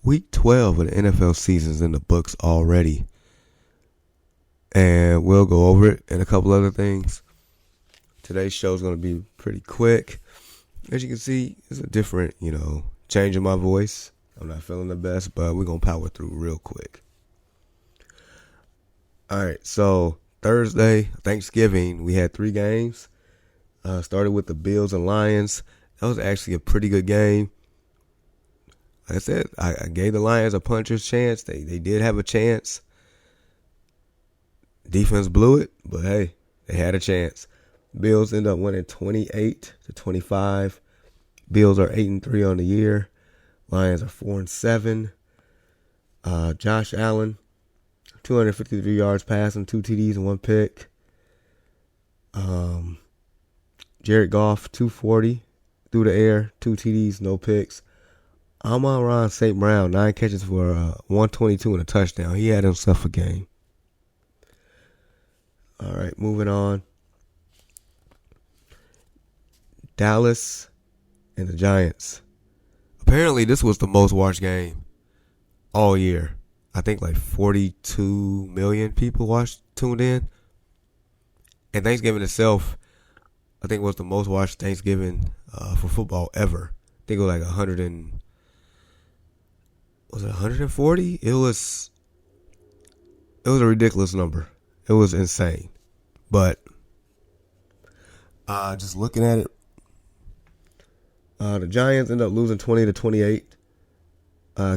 Week 12 of the NFL season's in the books already. And we'll go over it and a couple other things. Today's show is going to be pretty quick. As you can see, it's a different, change in my voice. I'm not feeling the best, but we're going to power through real quick. All right, so Thursday, Thanksgiving, we had 3 games. Started with the Bills and Lions. That was actually a pretty good game. Like I said, I gave the Lions a puncher's chance. They did have a chance. Defense blew it, but hey, they had a chance. Bills end up winning 28-25. Bills are 8-3 on the year. Lions are 4-7. Josh Allen, 253 yards passing, 2 TDs and 1 pick. Jared Goff, 240 through the air, 2 TDs, no picks. Amon-Ra St. Brown, 9 catches for 122 and a touchdown. He had himself a game. All right, moving on. Dallas and the Giants. Apparently, this was the most watched game all year. I think like 42 million people tuned in. And Thanksgiving itself, I think, was the most watched Thanksgiving for football ever. I think it was like 140? It was a ridiculous number. It was insane. But just looking at it, the Giants end up losing 20-28.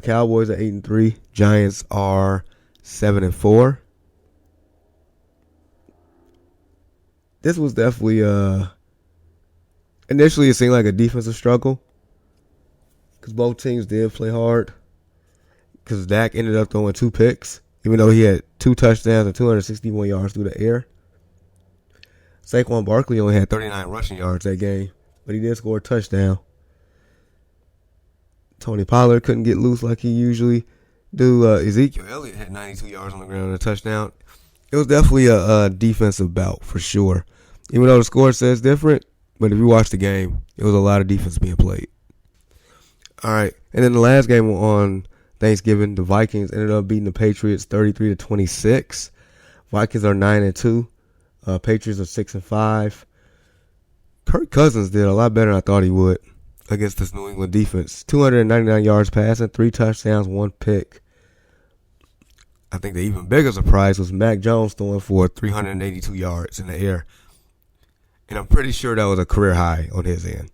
Cowboys are 8-3. Giants are 7-4. This was definitely initially it seemed like a defensive struggle because both teams did play hard. Because Dak ended up throwing 2 picks, even though he had 2 touchdowns and 261 yards through the air. Saquon Barkley only had 39 rushing yards that game, but he did score a touchdown. Tony Pollard couldn't get loose like he usually do. Ezekiel Elliott had 92 yards on the ground and a touchdown. It was definitely a defensive bout for sure. Even though the score says different, but if you watch the game, it was a lot of defense being played. All right, and then the last game on Thanksgiving, the Vikings ended up beating the Patriots 33-26. Vikings are 9-2. Patriots are 6-5. Kirk Cousins did a lot better than I thought he would against this New England defense. 299 yards passing, 3 touchdowns, 1 pick. I think the even bigger surprise was Mac Jones throwing for 382 yards in the air. And I'm pretty sure that was a career high on his end.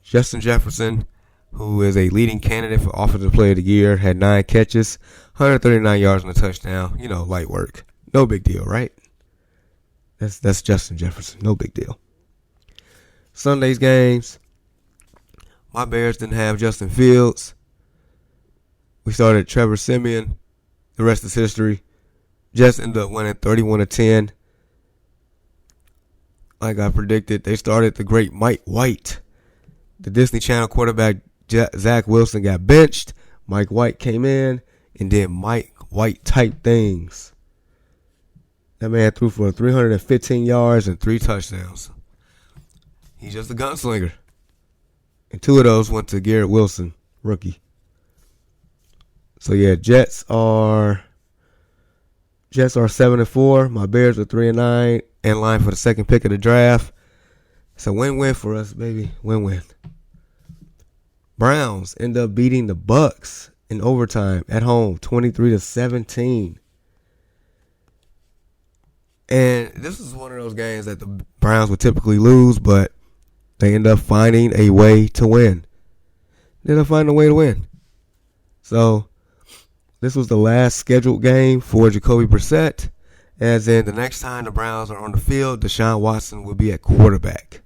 Justin Jefferson, who is a leading candidate for Offensive Player of the Year, had 9 catches, 139 yards and a touchdown. Light work. No big deal, right? That's Justin Jefferson. No big deal. Sunday's games. My Bears didn't have Justin Fields. We started Trevor Siemian. The rest is history. Jets ended up winning 31-10. Like I predicted, they started the great Mike White. The Disney Channel quarterback Zach Wilson got benched. Mike White came in and did Mike White type things. That man threw for 315 yards and 3 touchdowns. He's just a gunslinger. And 2 of those went to Garrett Wilson, rookie. So yeah, Jets are 7-4. My Bears are 3-9, in line for the second pick of the draft. It's a win-win for us, baby. Win-win. Browns end up beating the Bucks in overtime at home, 23-17. And this is one of those games that the Browns would typically lose, but they end up finding a way to win. They end up finding a way to win. So this was the last scheduled game for Jacoby Brissett, as in the next time the Browns are on the field, Deshaun Watson will be at quarterback.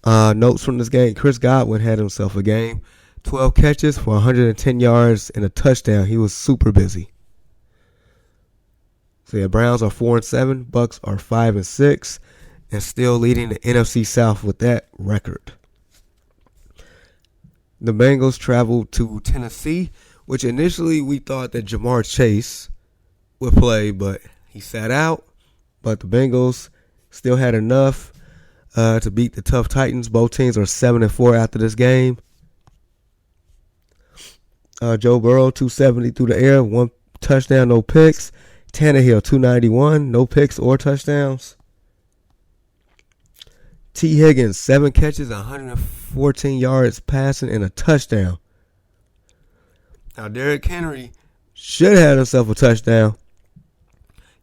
Notes from this game. Chris Godwin had himself a game. 12 catches for 110 yards and a touchdown. He was super busy. So yeah, Browns are 4-7. Bucks are 5-6. And still leading the NFC South with that record. The Bengals traveled to Tennessee, which initially we thought that Jamar Chase would play, but he sat out. But the Bengals still had enough to beat the tough Titans. Both teams are 7-4 after this game. Joe Burrow, 270 through the air, 1 touchdown, no picks. Tannehill, 291, no picks or touchdowns. T. Higgins, 7 catches, 114 yards passing, and a touchdown. Now, Derrick Henry should have had himself a touchdown.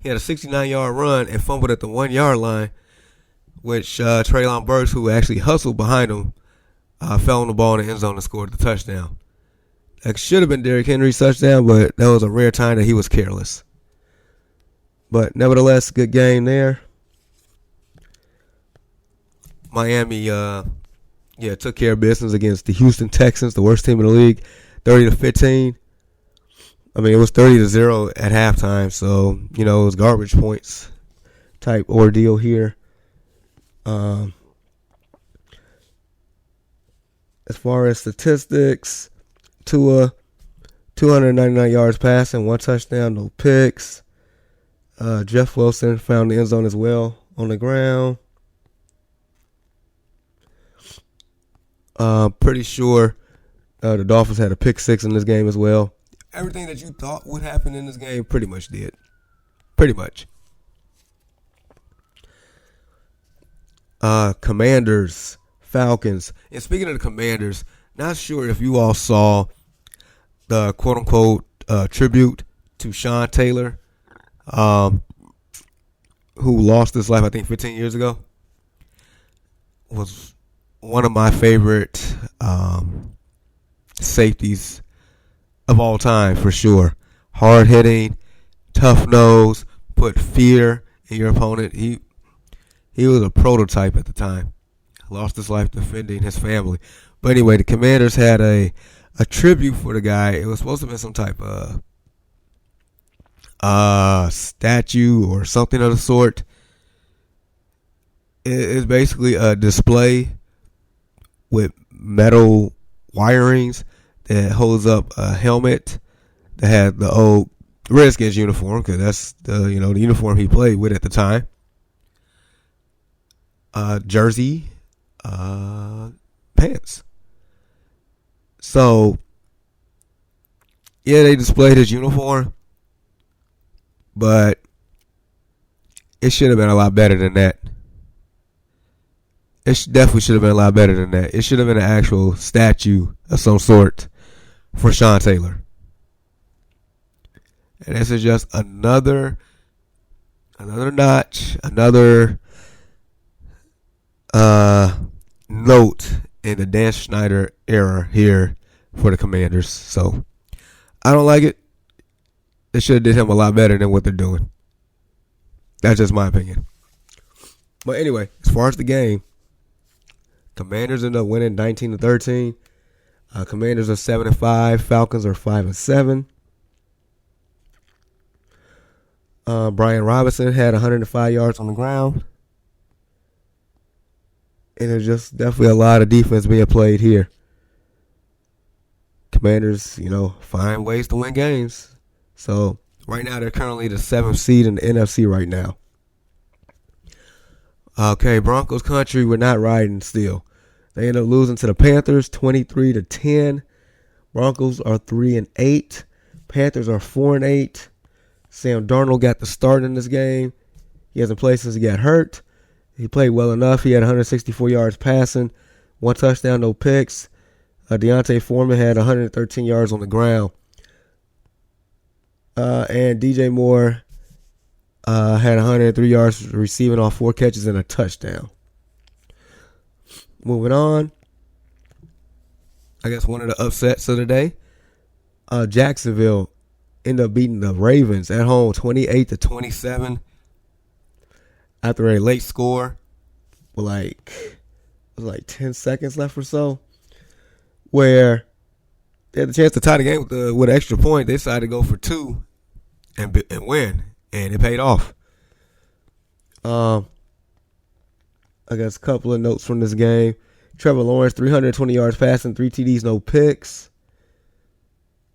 He had a 69-yard run and fumbled at the 1-yard line, which Treylon Burks, who actually hustled behind him, fell on the ball in the end zone and scored the touchdown. That should have been Derrick Henry's touchdown, but that was a rare time that he was careless. But nevertheless, good game there. Miami, took care of business against the Houston Texans, the worst team in the league, 30-15. I mean, it was 30-0 at halftime, so, it was garbage points type ordeal here. As far as statistics, Tua, 299 yards passing, 1 touchdown, no picks. Jeff Wilson found the end zone as well on the ground. Pretty sure the Dolphins had a pick 6 in this game as well. Everything that you thought would happen in this game pretty much did. Pretty much. Commanders, Falcons. And speaking of the Commanders, not sure if you all saw the quote-unquote tribute to Sean Taylor, who lost his life, I think, 15 years ago. Was one of my favorite safeties of all time, for sure. Hard-hitting, tough nose, put fear in your opponent. He was a prototype at the time. Lost his life defending his family. But anyway, the Commanders had a tribute for the guy. It was supposed to be some type of statue or something of the sort. It's basically a display with metal wirings that holds up a helmet that had the old Redskins uniform, because that's the uniform he played with at the time. Jersey, pants. So, yeah, they displayed his uniform, but it should have been a lot better than that. It definitely should have been a lot better than that. It should have been an actual statue of some sort for Sean Taylor. And this is just another notch, another note in the Dan Snyder era here for the Commanders. So, I don't like it. They should have did him a lot better than what they're doing. That's just my opinion. But anyway, as far as the game, Commanders end up winning 19-13. Commanders are 7-5. Falcons are 5-7. Brian Robinson had 105 yards on the ground. And there's just definitely a lot of defense being played here. Commanders, find ways to win games. So, right now, they're currently the 7th seed in the NFC right now. Okay, Broncos country, we're not riding still. They end up losing to the Panthers 23-10. Broncos are 3-8. Panthers are 4-8. Sam Darnold got the start in this game. He hasn't played since he got hurt. He played well enough. He had 164 yards passing, 1 touchdown, no picks. Deontay Foreman had 113 yards on the ground. And DJ Moore had 103 yards receiving off 4 catches and a touchdown. Moving on. I guess one of the upsets of the day. Jacksonville ended up beating the Ravens at home 28-27 after a late score with like 10 seconds left or so, where they had the chance to tie the game with an extra point. They decided to go for 2 and win, and it paid off. I guess a couple of notes from this game. Trevor Lawrence, 320 yards passing, 3 TDs, no picks.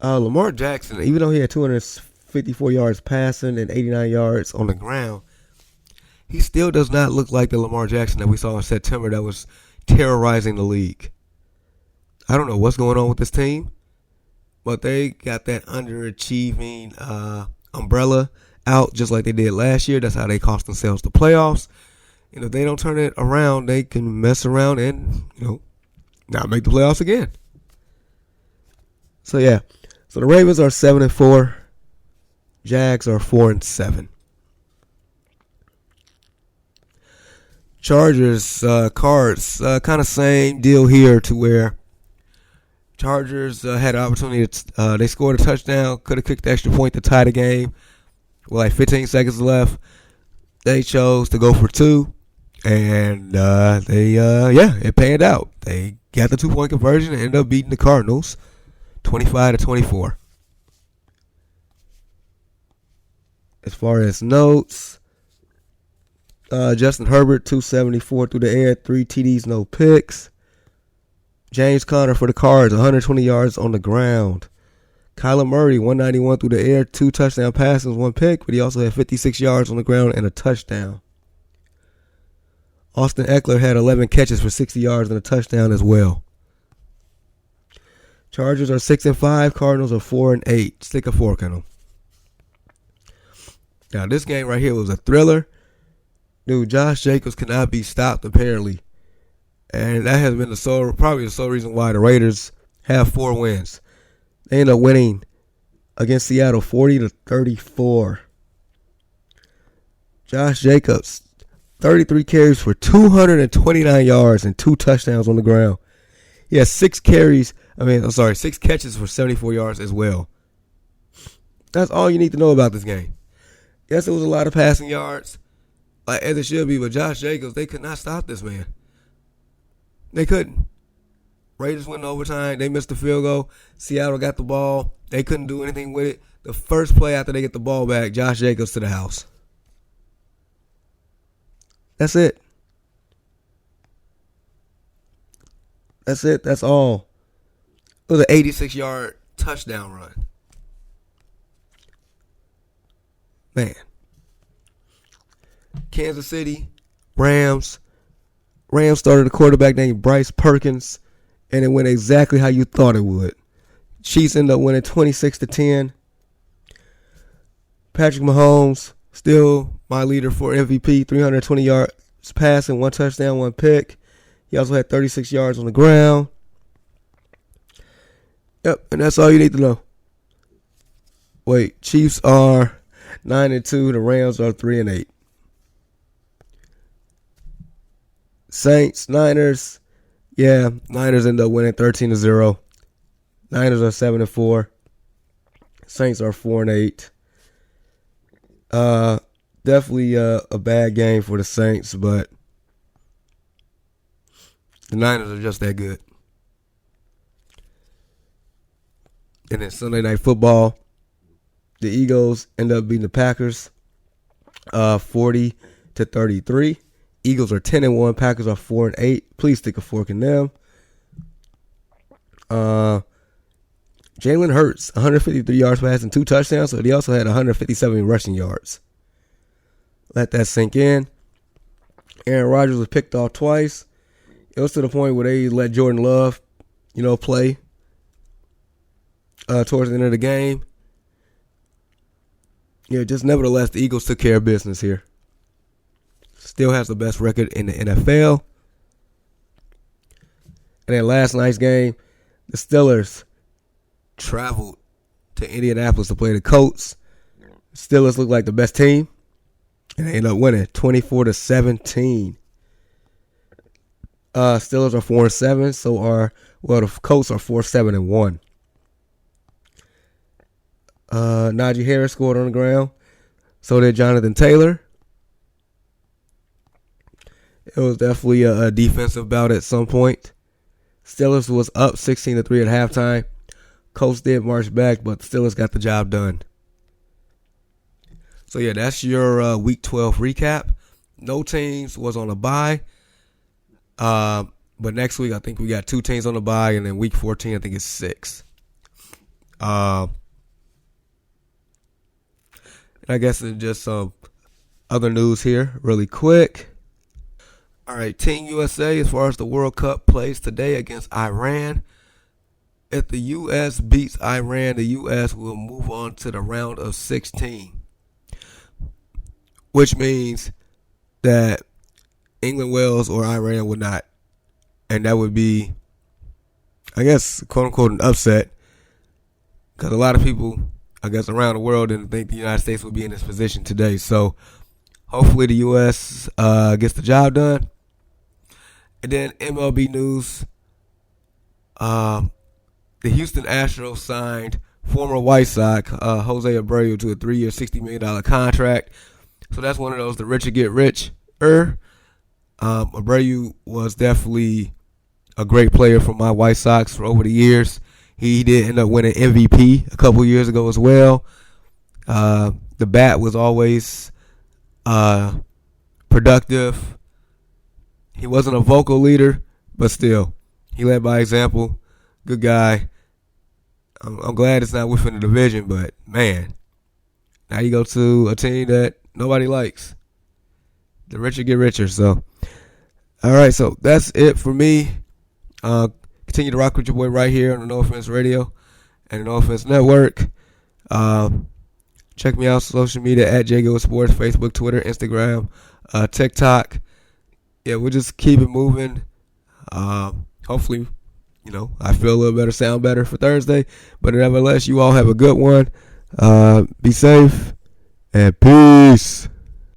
Lamar Jackson, even though he had 254 yards passing and 89 yards on the ground, he still does not look like the Lamar Jackson that we saw in September that was terrorizing the league. I don't know what's going on with this team, but they got that underachieving umbrella out just like they did last year. That's how they cost themselves the playoffs. And if they don't turn it around, they can mess around and, not make the playoffs again. So, yeah. So, the Ravens are 7-4. Jags are 4-7. Chargers, Cards, kind of same deal here to where Chargers had an opportunity. They scored a touchdown, could have kicked the extra point to tie the game with like 15 seconds left. They chose to go for two, and it panned out. They got the 2-point conversion and ended up beating the Cardinals 25-24. As far as notes, Justin Herbert, 274 through the air, 3 TDs, no picks. James Conner for the Cards, 120 yards on the ground. Kyler Murray, 191 through the air, 2 touchdown passes, 1 pick, but he also had 56 yards on the ground and a touchdown. Austin Eckler had 11 catches for 60 yards and a touchdown as well. Chargers are 6-5, Cardinals are 4-8. Stick a fork in them. Now, this game right here was a thriller. Dude, Josh Jacobs cannot be stopped, apparently. And that has been probably the sole reason why the Raiders have 4 wins. They end up winning against Seattle 40-34. Josh Jacobs, 33 carries for 229 yards and 2 touchdowns on the ground. He has 6 catches for 74 yards as well. That's all you need to know about this game. Yes, it was a lot of passing yards, as it should be, but Josh Jacobs, they could not stop this man. They couldn't. Raiders went in overtime. They missed the field goal. Seattle got the ball. They couldn't do anything with it. The first play after they get the ball back, Josh Jacobs to the house. That's it. That's it. That's all. It was an 86-yard touchdown run. Man. Kansas City, Rams. Rams started a quarterback named Bryce Perkins, and it went exactly how you thought it would. Chiefs ended up winning 26-10. Patrick Mahomes, still my leader for MVP, 320 yards passing, 1 touchdown, 1 pick. He also had 36 yards on the ground. Yep, and that's all you need to know. Wait, Chiefs are 9-2. The Rams are 3-8. Saints, Niners. Yeah, Niners end up winning 13-0. Niners are 7-4. Saints are 4-8. Definitely a bad game for the Saints, but the Niners are just that good. And then Sunday Night Football, the Eagles end up beating the Packers 40-33. Eagles are 10-1. Packers are 4-8. Please stick a fork in them. Jalen Hurts, 153 yards passing, 2 touchdowns, but he also had 157 rushing yards. Let that sink in. Aaron Rodgers was picked off twice. It was to the point where they let Jordan Love, play towards the end of the game. Yeah, just nevertheless, the Eagles took care of business here. Still has the best record in the NFL. And then last night's game, the Steelers traveled to Indianapolis to play the Colts. Steelers look like the best team, and they end up winning 24-17. Steelers are 4-7, the Colts are 4-7-1. Najee Harris scored on the ground. So did Jonathan Taylor. It was definitely a defensive bout at some point. Steelers was up 16-3 at halftime. Colts did march back, but the Steelers got the job done. So, yeah, that's your Week 12 recap. No teams was on a bye. But next week, I think we got 2 teams on the bye, and then Week 14, I think it's 6. And I guess it's just some other news here really quick. All right, Team USA, as far as the World Cup, plays today against Iran. If the U.S. beats Iran, the U.S. will move on to the round of 16, which means that England, Wales, or Iran would not. And that would be, I guess, quote-unquote, an upset. Because a lot of people, I guess, around the world didn't think the United States would be in this position today. So hopefully the U.S. Gets the job done. And then MLB news. The Houston Astros signed former White Sox Jose Abreu to a 3-year, $60 million contract. So that's one of those, the richer get richer. Abreu was definitely a great player for my White Sox for over the years. He did end up winning MVP a couple years ago as well. The bat was always productive. He wasn't a vocal leader, but still, he led by example. Good guy. I'm glad it's not within the division, but man, now you go to a team that nobody likes. The richer get richer. So, all right, so that's it for me. Continue to rock with your boy right here on the No Offense Radio and the No Offense Network. Check me out on social media at JGoodWithSports, Facebook, Twitter, Instagram, TikTok. Yeah, we'll just keep it moving. Hopefully, I feel a little better, sound better for Thursday. But nevertheless, you all have a good one. Be safe and peace.